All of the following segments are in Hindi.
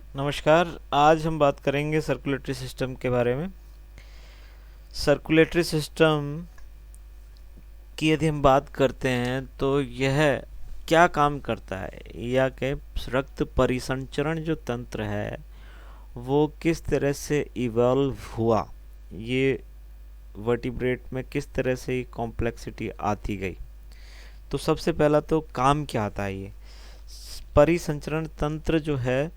नमस्कार। आज हम बात करेंगे सर्कुलेटरी सिस्टम के बारे में। सर्कुलेटरी सिस्टम की यदि हम बात करते हैं तो यह क्या काम करता है या कि रक्त परिसंचरण जो तंत्र है वो किस तरह से इवॉल्व हुआ, ये वर्टिब्रेट में किस तरह से ये कॉम्प्लेक्सिटी आती गई। तो सबसे पहला तो काम क्या आता है ये परिसंचरण तंत्र जो है।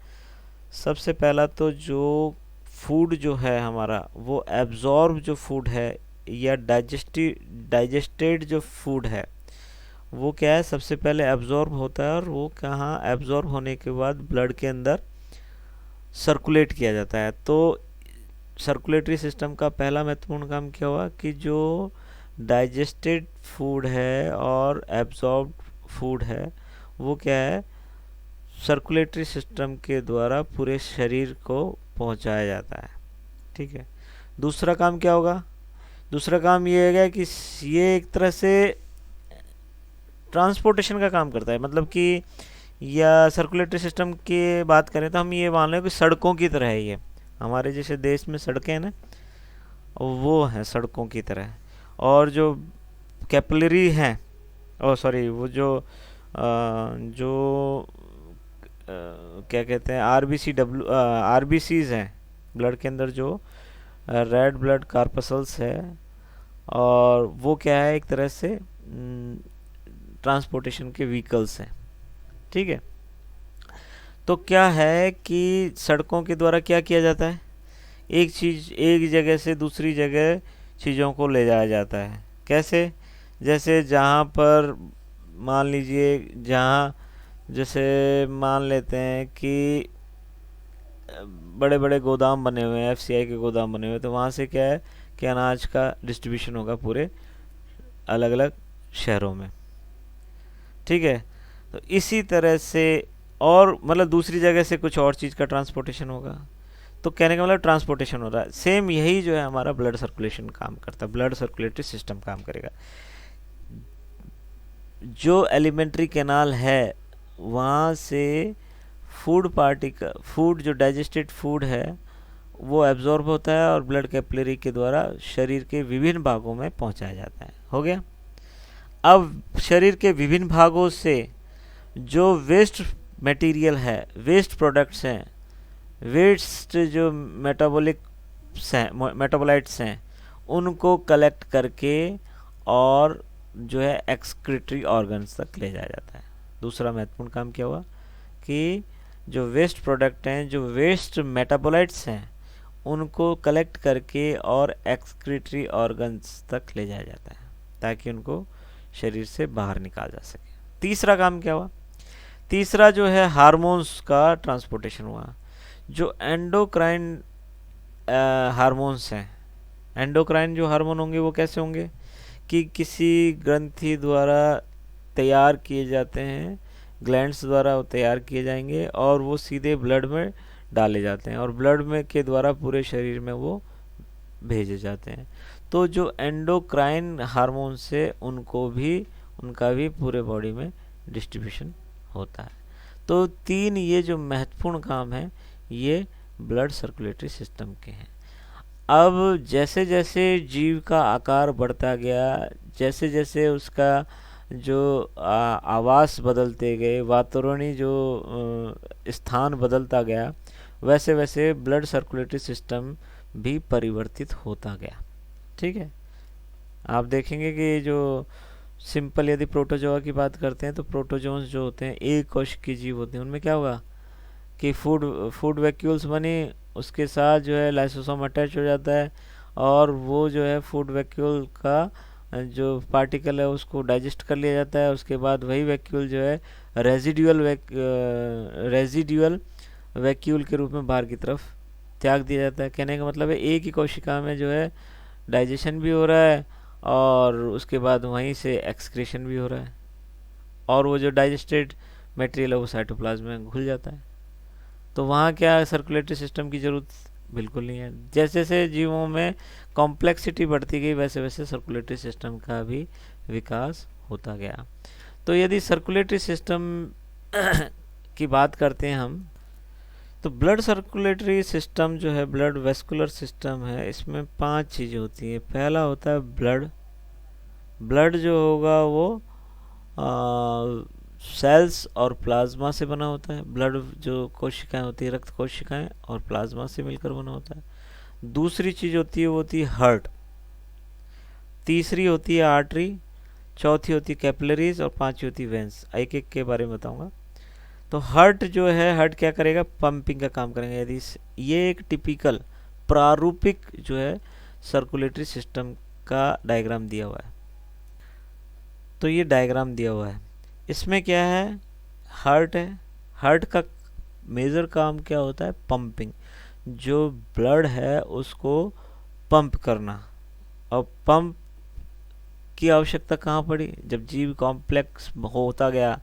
सबसे पहला तो जो फूड जो है हमारा वो एब्जॉर्ब जो फूड है या डाइजेस्टेड जो फूड है वो क्या है, सबसे पहले एब्जॉर्ब होता है और वो कहाँ एब्जॉर्ब होने के बाद ब्लड के अंदर सर्कुलेट किया जाता है। तो सर्कुलेटरी सिस्टम का पहला महत्वपूर्ण काम क्या हुआ कि जो डाइजेस्टेड फूड है और एब्जॉर्ब फूड है वो क्या है, सर्कुलेटरी सिस्टम के द्वारा पूरे शरीर को पहुंचाया जाता है। ठीक है। दूसरा काम क्या होगा? दूसरा काम ये है कि ये एक तरह से ट्रांसपोर्टेशन का काम करता है। मतलब कि या सर्कुलेटरी सिस्टम की बात करें तो हम ये मान लें कि सड़कों की तरह है ये। हमारे जैसे देश में सड़कें हैं ना, वो हैं सड़कों की तरह। और जो कैपिलरी हैं, ओ सॉरी, वो जो क्या कहते हैं, आरबीसीज हैं ब्लड के अंदर, जो रेड ब्लड कार्पसल्स है। और वो क्या है, एक तरह से ट्रांसपोर्टेशन के व्हीकल्स हैं। ठीक है। तो क्या है कि सड़कों के द्वारा क्या किया जाता है, एक चीज़ एक जगह से दूसरी जगह चीज़ों को ले जाया जाता है। कैसे? जैसे जहाँ पर मान लीजिए, जहाँ जैसे मान लेते हैं कि बड़े बड़े गोदाम बने हुए हैं, एफसीआई के गोदाम बने हुए हैं, तो वहाँ से क्या है कि अनाज का डिस्ट्रीब्यूशन होगा पूरे अलग अलग शहरों में। ठीक है। तो इसी तरह से और मतलब दूसरी जगह से कुछ और चीज़ का ट्रांसपोर्टेशन होगा। तो कहने का मतलब ट्रांसपोर्टेशन हो रहा है। सेम यही जो है हमारा ब्लड सर्कुलेशन काम करता है, ब्लड सर्कुलेटरी सिस्टम काम करेगा। जो एलिमेंट्री कैनाल है वहाँ से फूड जो डाइजेस्टेड फूड है वो एब्जॉर्ब होता है और ब्लड कैपिलरी के द्वारा शरीर के विभिन्न भागों में पहुंचाया जाता है। हो गया। अब शरीर के विभिन्न भागों से जो वेस्ट मटेरियल है, वेस्ट प्रोडक्ट्स हैं, वेस्ट जो मेटाबोलाइट्स हैं, उनको कलेक्ट करके और जो है एक्सक्रीटरी ऑर्गन्स तक ले जाया जाता है। दूसरा महत्वपूर्ण काम क्या हुआ कि जो वेस्ट प्रोडक्ट हैं, जो वेस्ट मेटाबोलाइट्स हैं, उनको कलेक्ट करके और एक्सक्रीटरी ऑर्गन्स तक ले जाया जाता है ताकि उनको शरीर से बाहर निकाल जा सके। तीसरा काम क्या हुआ? तीसरा जो है हार्मोन्स का ट्रांसपोर्टेशन हुआ। जो एंडोक्राइन हार्मोन्स हैं, एंडोक्राइन जो हार्मोन होंगे वो कैसे होंगे कि किसी ग्रंथि द्वारा तैयार किए जाते हैं, ग्लैंड्स द्वारा वो तैयार किए जाएंगे और वो सीधे ब्लड में डाले जाते हैं और ब्लड में के द्वारा पूरे शरीर में वो भेजे जाते हैं। तो जो एंडोक्राइन हार्मोन्स है उनका भी पूरे बॉडी में डिस्ट्रीब्यूशन होता है। तो तीन ये जो महत्वपूर्ण काम है ये ब्लड सर्कुलेटरी सिस्टम के हैं। अब जैसे जैसे जीव का आकार बढ़ता गया, जैसे जैसे उसका जो आवास बदलते गए, वातावरणीय जो स्थान बदलता गया, वैसे वैसे ब्लड सर्कुलेटरी सिस्टम भी परिवर्तित होता गया। ठीक है। आप देखेंगे कि जो सिंपल यदि प्रोटोजोआ की बात करते हैं तो प्रोटोजोन्स जो होते हैं एक कोशिकीय जीव होते हैं, उनमें क्या होगा कि फूड वैक्यूल्स बनी, उसके साथ जो है लाइसोसोम अटैच हो जाता है और वो जो है फूड वैक्यूल का जो पार्टिकल है उसको डाइजेस्ट कर लिया जाता है। उसके बाद वही वैक्यूल जो है रेजिड्यूअल वैक्यूल के रूप में बाहर की तरफ त्याग दिया जाता है। कहने का मतलब है एक ही कोशिका में जो है डाइजेशन भी हो रहा है और उसके बाद वहीं से एक्सक्रीशन भी हो रहा है और वो जो डाइजेस्टेड मटेरियल है वो साइटोप्लाज्म में घुल जाता है। तो वहाँ क्या सर्कुलेटरी सिस्टम की ज़रूरत बिल्कुल नहीं है। जैसे जैसे जीवों में कॉम्प्लेक्सिटी बढ़ती गई वैसे वैसे सर्कुलेटरी सिस्टम का भी विकास होता गया। तो यदि सर्कुलेटरी सिस्टम की बात करते हैं हम, तो ब्लड सर्कुलेटरी सिस्टम जो है, ब्लड वेस्कुलर सिस्टम है, इसमें 5 चीज़ें होती हैं। पहला होता है ब्लड। ब्लड जो होगा वो सेल्स और प्लाज्मा से बना होता है। ब्लड जो कोशिकाएं होती है, रक्त कोशिकाएं और प्लाज्मा से मिलकर बना होता है। दूसरी चीज़ होती है वो होती है हार्ट। तीसरी होती है आर्टरी। चौथी होती है कैपिलरीज और पांचवी होती है वेंस। एक एक के बारे में बताऊंगा। तो हार्ट जो है, हार्ट क्या करेगा, पंपिंग का काम करेंगे। यदि ये एक टिपिकल प्रारूपिक जो है सर्कुलेटरी सिस्टम का डायग्राम दिया हुआ है। तो ये डायग्राम दिया हुआ है, इसमें क्या है, हार्ट है। हार्ट का मेजर काम क्या होता है, पंपिंग। जो ब्लड है उसको पंप करना। और पंप की आवश्यकता कहाँ पड़ी, जब जीव कॉम्प्लेक्स होता गया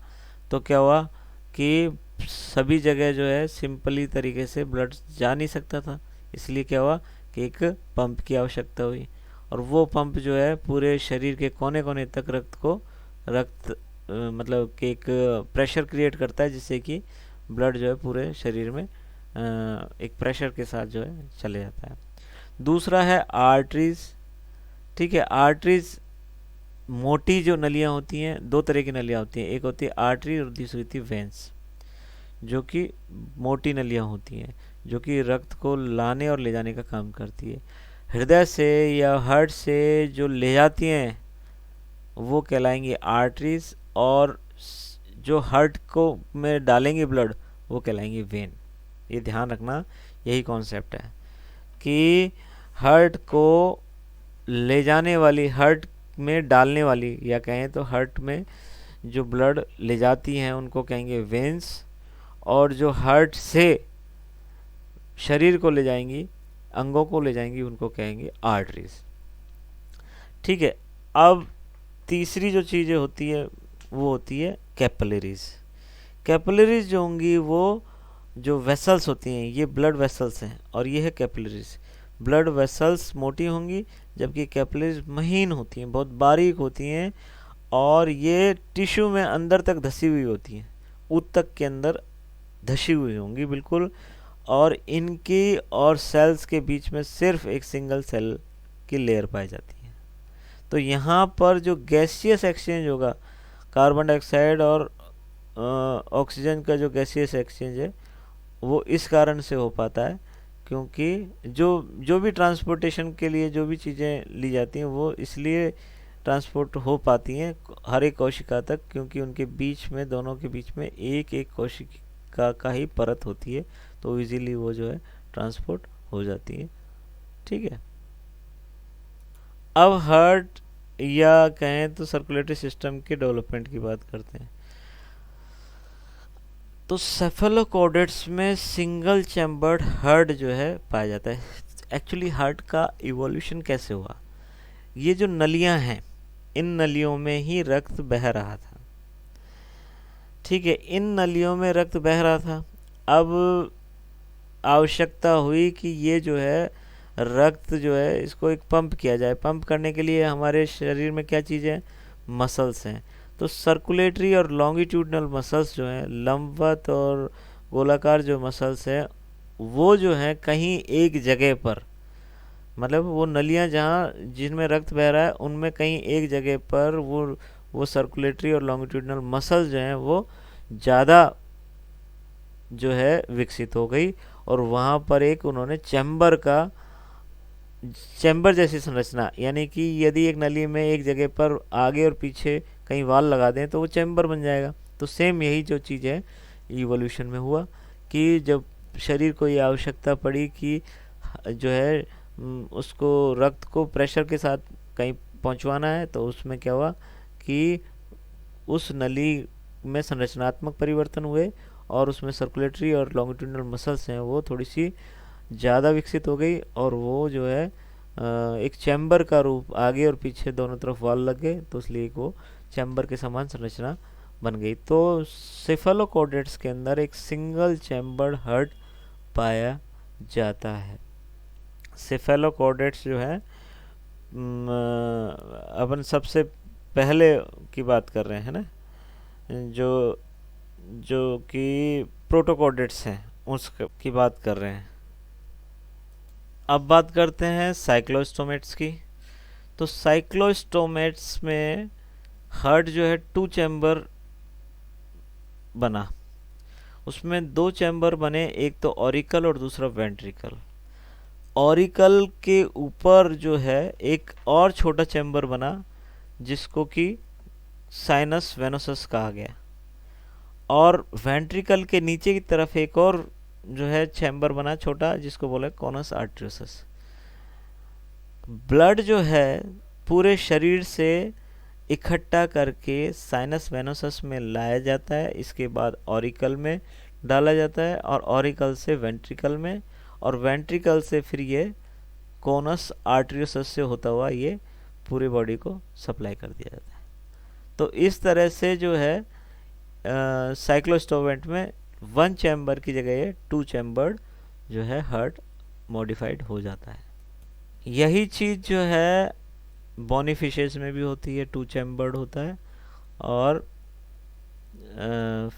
तो क्या हुआ कि सभी जगह जो है सिंपली तरीके से ब्लड जा नहीं सकता था। इसलिए क्या हुआ कि एक पंप की आवश्यकता हुई। और वो पंप जो है पूरे शरीर के कोने कोने तक रक्त मतलब कि एक प्रेशर क्रिएट करता है, जिससे कि ब्लड जो है पूरे शरीर में एक प्रेशर के साथ जो है चले जाता है। दूसरा है आर्टरीज। ठीक है, आर्टरीज मोटी जो नलियां होती हैं, दो तरह की नलियां होती हैं, एक होती है आर्टरी और दूसरी होती है वेंस, जो कि मोटी नलियां होती हैं, जो कि रक्त को लाने और ले जाने का काम करती है। हृदय से या हार्ट से जो ले जाती हैं वो कहलाएंगी आर्टरीज, और जो हार्ट को में डालेंगे ब्लड वो कहलाएंगे वेन। ये ध्यान रखना, यही कॉन्सेप्ट है कि हार्ट को ले जाने वाली, हार्ट में डालने वाली, या कहें तो हार्ट में जो ब्लड ले जाती हैं उनको कहेंगे वेन्स, और जो हार्ट से शरीर को ले जाएंगी, अंगों को ले जाएंगी, उनको कहेंगे आर्टरीज। ठीक है, अब तीसरी जो चीज़ें होती है वो होती है कैपिलरीज। कैपिलरीज जो होंगी वो जो वेसल्स होती हैं, ये ब्लड वेसल्स हैं, और ये है कैपिलरीज। ब्लड वेसल्स मोटी होंगी, जबकि कैपिलरीज महीन होती हैं, बहुत बारीक होती हैं, और ये टिश्यू में अंदर तक धसी हुई होती हैं, ऊतक के अंदर धसी हुई होंगी बिल्कुल। और इनकी और सेल्स के बीच में सिर्फ एक सिंगल सेल की लेयर पाई जाती है। तो यहाँ पर जो गैसियस एक्सचेंज होगा, कार्बन डाइऑक्साइड और ऑक्सीजन का जो गैसियस एक्सचेंज है वो इस कारण से हो पाता है क्योंकि जो भी ट्रांसपोर्टेशन के लिए जो भी चीज़ें ली जाती हैं वो इसलिए ट्रांसपोर्ट हो पाती हैं हर एक कोशिका तक, क्योंकि उनके बीच में, दोनों के बीच में एक एक कोशिका का ही परत होती है, तो इजीली वो जो है ट्रांसपोर्ट हो जाती है। ठीक है, अब हार्ट या कहें तो सर्कुलेटरी सिस्टम के डेवलपमेंट की बात करते हैं। तो सेफेलोकॉर्डेट्स में सिंगल चैम्बर्ड हार्ट जो है पाया जाता है। एक्चुअली हार्ट का इवोल्यूशन कैसे हुआ, ये जो नलियां हैं इन नलियों में ही रक्त बह रहा था। ठीक है, इन नलियों में रक्त बह रहा था। अब आवश्यकता हुई कि ये जो है रक्त जो है इसको एक पंप किया जाए। पंप करने के लिए हमारे शरीर में क्या चीज़ है, मसल्स हैं। तो सर्कुलेटरी और लॉन्गिट्यूडनल मसल्स जो हैं, लंबवत और गोलाकार जो मसल्स हैं, वो जो हैं कहीं एक जगह पर, मतलब वो नलियां जहाँ जिनमें रक्त बह रहा है उनमें कहीं एक जगह पर वो सर्कुलेटरी और लॉन्गिट्यूडनल मसल्स जो हैं वो ज़्यादा जो है विकसित हो गई, और वहाँ पर एक उन्होंने चैम्बर जैसी संरचना, यानी कि यदि एक नली में एक जगह पर आगे और पीछे कहीं वाल लगा दें तो वो चैम्बर बन जाएगा। तो सेम यही जो चीज़ है इवोल्यूशन में हुआ कि जब शरीर को ये आवश्यकता पड़ी कि जो है उसको रक्त को प्रेशर के साथ कहीं पहुंचवाना है, तो उसमें क्या हुआ कि उस नली में संरचनात्मक परिवर्तन हुए और उसमें सर्कुलेटरी और लॉन्गिट्यूडनल मसल्स हैं वो थोड़ी सी ज़्यादा विकसित हो गई, और वो जो है एक चैम्बर का रूप, आगे और पीछे दोनों तरफ वाल लग गए, तो इसलिए वो चैम्बर के समान संरचना बन गई। तो सेफेलोकॉर्डेट्स के अंदर एक सिंगल चैम्बर्ड हार्ट पाया जाता है। सेफेलोकॉर्डेट्स जो है अपन सबसे पहले की बात कर रहे हैं ना, जो कि प्रोटोकॉर्डेट्स हैं, उसकी बात कर रहे हैं। अब बात करते हैं साइक्लोस्टोमेट्स की। तो साइक्लोस्टोमेट्स में हार्ट जो है 2 चैम्बर बना, उसमें 2 चैम्बर बने, एक तो ऑरिकल और दूसरा वेंट्रिकल। ऑरिकल के ऊपर जो है एक और छोटा चैम्बर बना जिसको कि साइनस वेनोसस कहा गया, और वेंट्रिकल के नीचे की तरफ एक और जो है चैम्बर बना छोटा जिसको बोले कॉनस आर्टरियोसस। ब्लड जो है पूरे शरीर से इकट्ठा करके साइनस वेनोसस में लाया जाता है, इसके बाद ऑरिकल में डाला जाता है, और ऑरिकल से वेंट्रिकल में, और वेंट्रिकल से फिर ये कोनस आर्टरियोसस से होता हुआ ये पूरी बॉडी को सप्लाई कर दिया जाता है। तो इस तरह से जो है साइक्लोस्टोमेट में 1 चैम्बर की जगह ये 2 चैम्बर्ड जो है हार्ट मॉडिफाइड हो जाता है। यही चीज़ जो है बॉनी फिशेस में भी होती है, 2 चैम्बर्ड होता है। और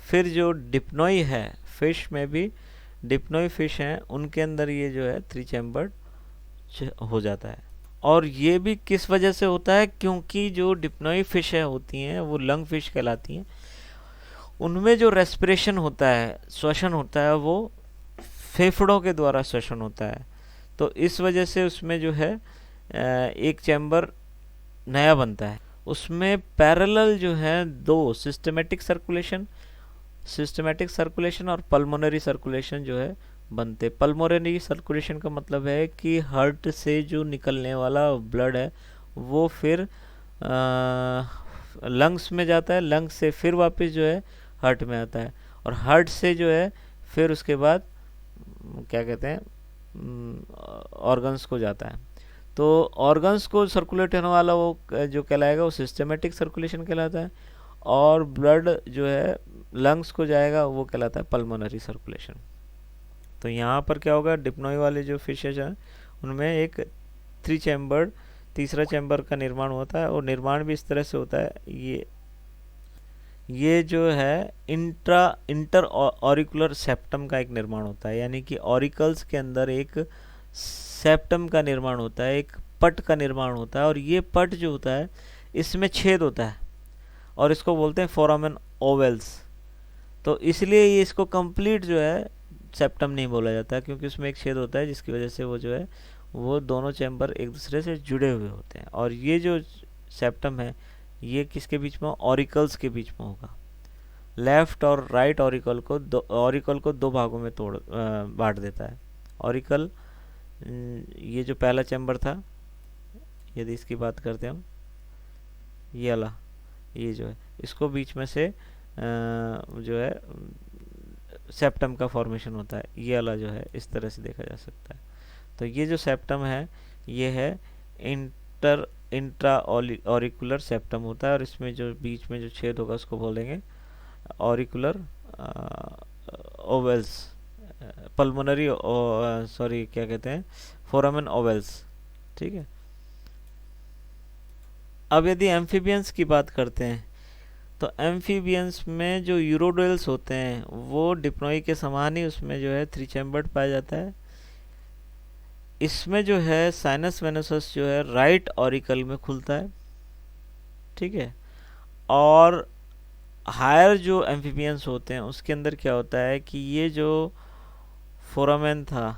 फिर जो डिप्नोई है फिश में भी, डिप्नोई फिश हैं उनके अंदर ये जो है 3 चैम्बर्ड हो जाता है। और ये भी किस वजह से होता है, क्योंकि जो डिप्नोई फिश है होती हैं वो लंग फिश कहलाती हैं, उनमें जो रेस्पिरेशन होता है, श्वसन होता है, वो फेफड़ों के द्वारा श्वसन होता है। तो इस वजह से उसमें जो है एक चैम्बर नया बनता है, उसमें पैरेलल जो है 2 सिस्टमेटिक सर्कुलेशन और पल्मोनरी सर्कुलेशन जो है बनते। पल्मोनरी सर्कुलेशन का मतलब है कि हार्ट से जो निकलने वाला ब्लड है वो फिर लंग्स में जाता है, लंग्स से फिर वापस जो है हार्ट में आता है, और हार्ट से जो है फिर उसके बाद क्या कहते हैं ऑर्गन्स को जाता है। तो ऑर्गन्स को सर्कुलेट होने वाला वो जो कहलाएगा वो सिस्टमेटिक सर्कुलेशन कहलाता है, और ब्लड जो है लंग्स को जाएगा वो कहलाता है पल्मोनरी सर्कुलेशन। तो यहाँ पर क्या होगा, डिप्नोई वाले जो फिशेज हैं उनमें एक 3 चैम्बर्ड तीसरा चैम्बर का निर्माण होता है, और निर्माण भी इस तरह से होता है। ये जो है इंटर ऑरिकुलर सेप्टम का एक निर्माण होता है, यानी कि ऑरिकल्स के अंदर एक सेप्टम का निर्माण होता है, एक पट का निर्माण होता है, और ये पट जो होता है इसमें छेद होता है और इसको बोलते हैं फोरामेन ओवेल्स। तो इसलिए ये इसको कंप्लीट जो है सेप्टम नहीं बोला जाता है, क्योंकि उसमें एक छेद होता है जिसकी वजह से वो जो है वो दोनों चैम्बर एक दूसरे से जुड़े हुए होते हैं। और ये जो सेप्टम है ये किसके बीच में, ऑरिकल्स के बीच में होगा। लेफ्ट और राइट ऑरिकल को 2 भागों में बांट देता है। ऑरिकल ये जो पहला चैम्बर था, यदि इसकी बात करते हैं हम, ये वाला, ये जो है इसको बीच में से जो है सेप्टम का फॉर्मेशन होता है, ये वाला जो है इस तरह से देखा जा सकता है। तो ये जो सेप्टम है ये है इंट्रा ऑरिकुलर सेप्टम होता है, और इसमें जो बीच में जो छेद होगा उसको बोलेंगे ऑरिकुलर ओवेल्स, पल्मोनरी सॉरी क्या कहते हैं, फोरामेन ओवेल्स। ठीक है। अब यदि एम्फीबियंस की बात करते हैं तो एम्फीबियंस में जो यूरोडेल्स होते हैं वो डिप्नोई के समान ही उसमें जो है 3 चैम्बर्ड पाया जाता है। इसमें जो है साइनस वेनोसस जो है राइट ऑरिकल में खुलता है। ठीक है। और हायर जो एम्फीबियंस होते हैं उसके अंदर क्या होता है कि ये जो फोरामेन था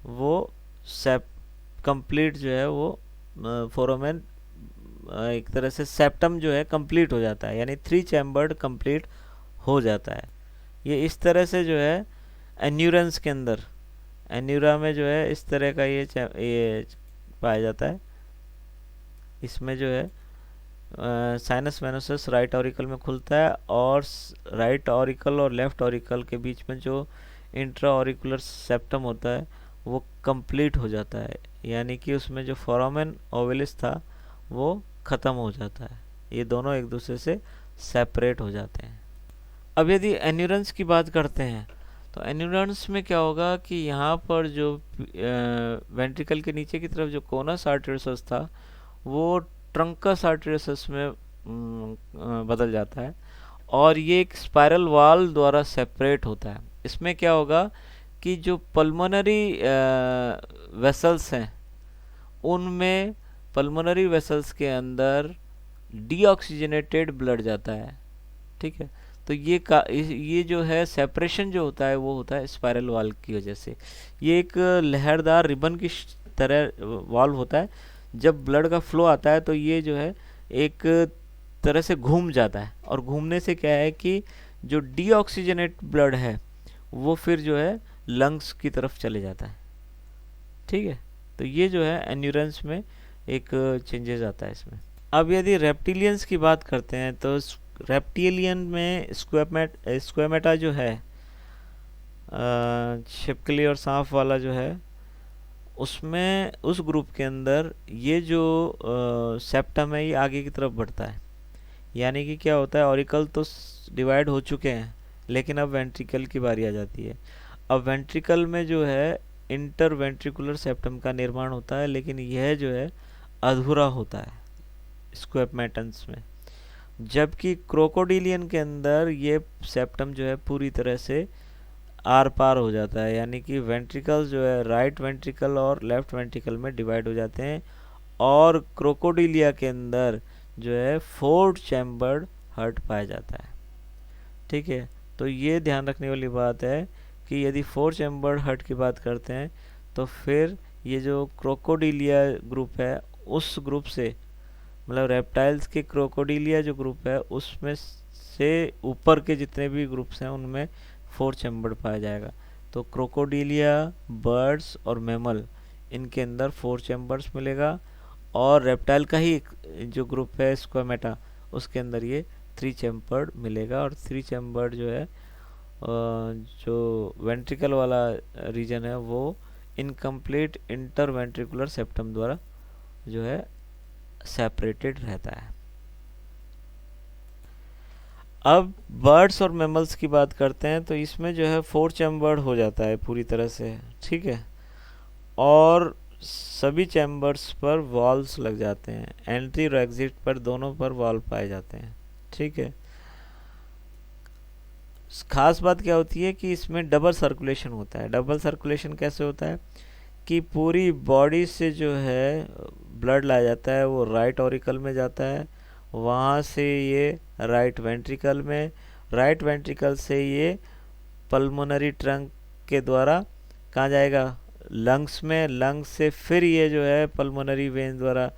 वो कंप्लीट जो है वो फोरामेन एक तरह से सेप्टम जो है कंप्लीट हो जाता है, यानी 3 चैम्बर्ड कंप्लीट हो जाता है। ये इस तरह से जो है एन्यूरेंस के अंदर, एन्यूरा में जो है इस तरह का ये पाया जाता है। इसमें जो है साइनस वेनोसस राइट ऑरिकल में खुलता है, और राइट ऑरिकल और लेफ्ट ऑरिकल के बीच में जो इंट्रा ऑरिकुलर सेप्टम होता है वो कंप्लीट हो जाता है, यानी कि उसमें जो फोरामेन ओवेलिस था वो ख़त्म हो जाता है। ये दोनों एक दूसरे से सेपरेट हो जाते हैं। अब यदि एन्यूरेंस की बात करते हैं तो एन्यूरेंस में क्या होगा कि यहाँ पर जो वेंट्रिकल के नीचे की तरफ जो कोनस आर्टेरियोसस था वो ट्रंकस आर्टेरियोसस में बदल जाता है, और ये एक स्पाइरल वाल द्वारा सेपरेट होता है। इसमें क्या होगा कि जो पल्मोनरी वेसल्स हैं उनमें, पल्मोनरी वेसल्स के अंदर डीऑक्सीजनेटेड ब्लड जाता है, ठीक है। तो ये जो है सेपरेशन जो होता है वो होता है स्पाइरल वाल्व की वजह से। ये एक लहरदार रिबन की तरह वाल्व होता है। जब ब्लड का फ्लो आता है तो ये जो है एक तरह से घूम जाता है, और घूमने से क्या है कि जो डीऑक्सीजनेट ब्लड है वो फिर जो है लंग्स की तरफ चले जाता है, ठीक है। तो ये जो है एन्यूरेंस में एक चेंजेस आता है इसमें। अब यदि रेप्टिलियंस की बात करते हैं तो रेप्टिलियन में स्क्वेमेटा जो है, छिपकली और सांप वाला जो है, उसमें उस ग्रुप के अंदर ये जो सेप्टम है ये आगे की तरफ बढ़ता है। यानी कि क्या होता है, ऑरिकल तो डिवाइड हो चुके हैं, लेकिन अब वेंट्रिकल की बारी आ जाती है। अब वेंट्रिकल में जो है इंटर वेंट्रिकुलर सेप्टम का निर्माण होता है, लेकिन यह जो है अधूरा होता है स्क्वेमेटन्स में। जबकि क्रोकोडिलियन के अंदर ये सेप्टम जो है पूरी तरह से आर पार हो जाता है, यानी कि वेंट्रिकल जो है राइट वेंट्रिकल और लेफ्ट वेंट्रिकल में डिवाइड हो जाते हैं। और क्रोकोडिलिया के अंदर जो है फोर्थ चैम्बर्ड हार्ट पाया जाता है, ठीक है। तो ये ध्यान रखने वाली बात है कि यदि फोर चैम्बर्ड हार्ट की बात करते हैं तो फिर ये जो क्रोकोडिलिया ग्रुप है उस ग्रुप से, मतलब रेप्टाइल्स के क्रोकोडिलिया जो ग्रुप है उसमें से ऊपर के जितने भी ग्रुप्स हैं उनमें फोर चैम्बर्ड पाया जाएगा। तो क्रोकोडिलिया, बर्ड्स और मैमल, इनके अंदर फोर चैम्बर्स मिलेगा। और रेप्टाइल का ही जो ग्रुप है स्क्वेमेटा, उसके अंदर ये थ्री चैम्बर्ड मिलेगा। और थ्री चैम्बर्ड जो है जो वेंट्रिकल वाला रीजन है वो इनकम्प्लीट इंटर वेंट्रिकुलर सेप्टम द्वारा जो है सेपरेटेड रहता है। अब बर्ड्स और मैमल्स की बात करते हैं तो इसमें जो है फोर चैम्बर्ड हो जाता है पूरी तरह से, ठीक है। और सभी चैम्बर्स पर वॉल्व्स लग जाते हैं, एंट्री और एग्जिट पर दोनों पर वॉल्व पाए जाते हैं, ठीक है। खास बात क्या होती है कि इसमें डबल सर्कुलेशन होता है। डबल सर्कुलेशन कैसे होता है कि पूरी बॉडी से जो है ब्लड लाया जाता है, वो राइट ऑरिकल में जाता है, वहाँ से ये राइट वेंट्रिकल में, राइट वेंट्रिकल से ये पल्मोनरी ट्रंक के द्वारा कहाँ जाएगा, लंग्स में, लंग्स से फिर ये जो है पल्मोनरी वेन द्वारा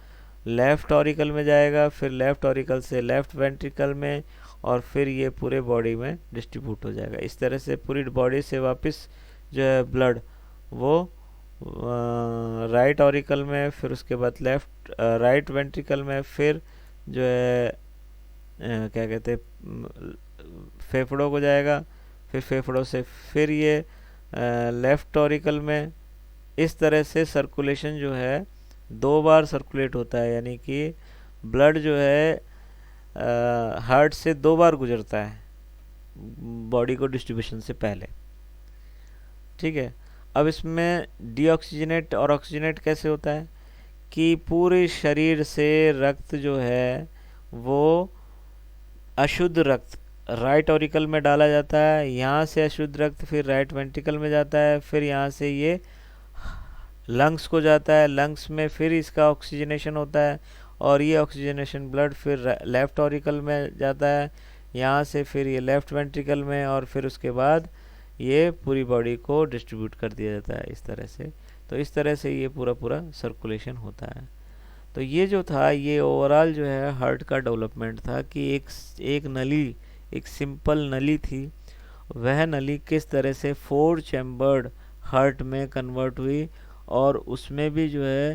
लेफ्ट ऑरिकल में जाएगा, फिर लेफ्ट ऑरिकल से लेफ्ट वेंट्रिकल में, और फिर ये पूरे बॉडी में डिस्ट्रीब्यूट हो जाएगा। इस तरह से पूरी बॉडी से वापस जो है ब्लड वो राइट ऑरिकल में, फिर उसके बाद लेफ्ट राइट वेंट्रिकल में, फिर जो है क्या कहते हैं फेफड़ों को जाएगा, फिर फेफड़ों से फिर ये लेफ्ट ऑरिकल में। इस तरह से सर्कुलेशन जो है दो बार सर्कुलेट होता है, यानी कि ब्लड जो है हार्ट से दो बार गुजरता है बॉडी को डिस्ट्रीब्यूशन से पहले, ठीक है। अब इसमें डीऑक्सीजनेट और ऑक्सीजनेट कैसे होता है कि पूरे शरीर से रक्त जो है वो अशुद्ध रक्त राइट ऑरिकल में डाला जाता है, यहाँ से अशुद्ध रक्त फिर राइट वेंट्रिकल में जाता है, फिर यहाँ से ये लंग्स को जाता है, लंग्स में फिर इसका ऑक्सीजनेशन होता है, और ये ऑक्सीजनेशन ब्लड फिर लेफ्ट ऑरिकल में जाता है, यहाँ से फिर ये लेफ्ट वेंट्रिकल में, और फिर उसके बाद ये पूरी बॉडी को डिस्ट्रीब्यूट कर दिया जाता है इस तरह से। तो इस तरह से ये पूरा पूरा सर्कुलेशन होता है। तो ये जो था ये ओवरऑल जो है हार्ट का डेवलपमेंट था कि एक नली, एक सिंपल नली थी, वह नली किस तरह से फोर चैम्बर्ड हार्ट में कन्वर्ट हुई, और उसमें भी जो है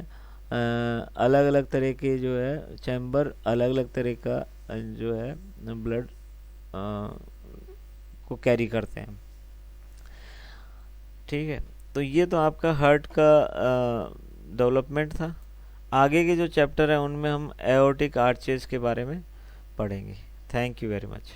अलग अलग तरह के जो है चैम्बर, अलग अलग तरह का जो है ब्लड को कैरी करते हैं, ठीक है। तो ये तो आपका हार्ट का डेवलपमेंट था। आगे के जो चैप्टर है उनमें हम एओर्टिक आर्चेस के बारे में पढ़ेंगे। Thank you very much.